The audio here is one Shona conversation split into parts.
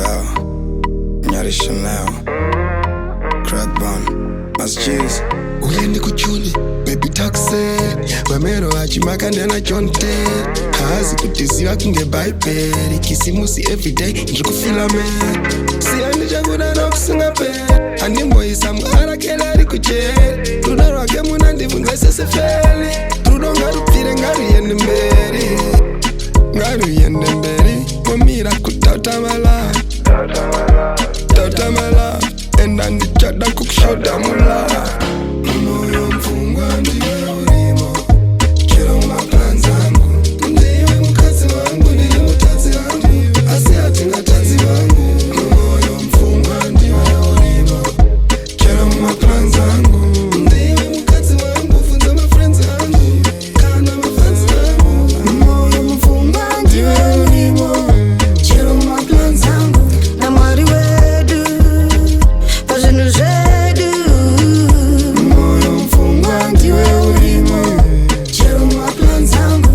Bell, Nyaree Chanel, Crack Bun, Mas Cheese. Uyendi kuchuli, baby taxi Wamero hachimaka ndena chonte Hazi kutiziwa kinge baiperi Kisimusi everyday, njukufila me Siyandi chakuda na kusunga pe Andimbo isamu harakela ari kucheri Ruda rwake muna ndivunga sese feli Rudo ngaru pire ngaru yende mberi Ngaru yende mberi Komira kutautamala Tautamala Enda ndichada kukushoda mula Moyo mfungwa ndiwe ulimo Chero maplan zangu Ndiwe mkazi wangu ndiwe mutazi wangu Asi atinga tazi wangu Moyo mfungwa ndiwe ulimo Chero maplan zangu Ndiwe mkazi wangu Funza mafriends wangu Kana mafanzi wangu Moyo mfungwa ndiwe ulimo Chero maplan zangu Na mwari wedu Pazinu zedu Moyo mfungwa ndiwe ulimo Chero maplan zangu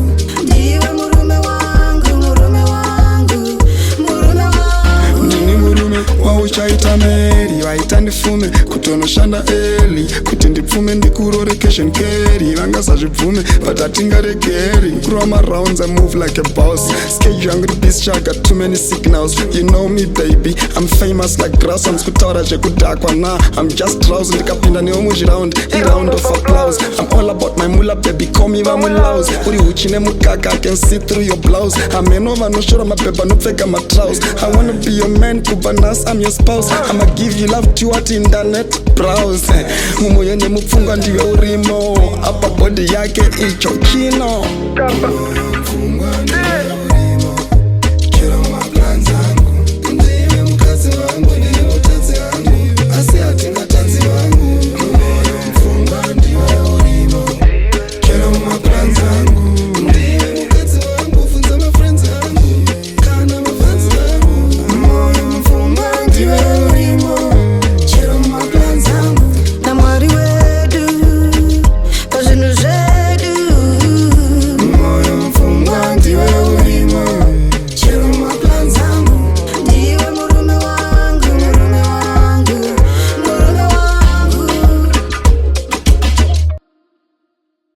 Ndiwe murume wangu, murume wangu, murume wangu Ndini murume wauchaita meri waita ndifume kutonoshanda eli kuti ndipfume ndikurorekation keri vanga sazvibvume but atingaregeri kuroma rounds I move like a boss schedule yangu beast I got too many signals you know me baby I'm famous like grass I'm skutaura zvekudhakwa na I'm just drowsy ndikapinda newo muzviround round of applause I'm all about my mula baby call me vamulaus uri huchi nemukaka I can see through your blouse ameno vanoshora mabhebha nopfeka matrouse I wanna be your man kubva nhasi I'm your spouse I'ma give you love to what internet browse Mumoyo nemupfungwa ndiwe urimo apa body yake icho chino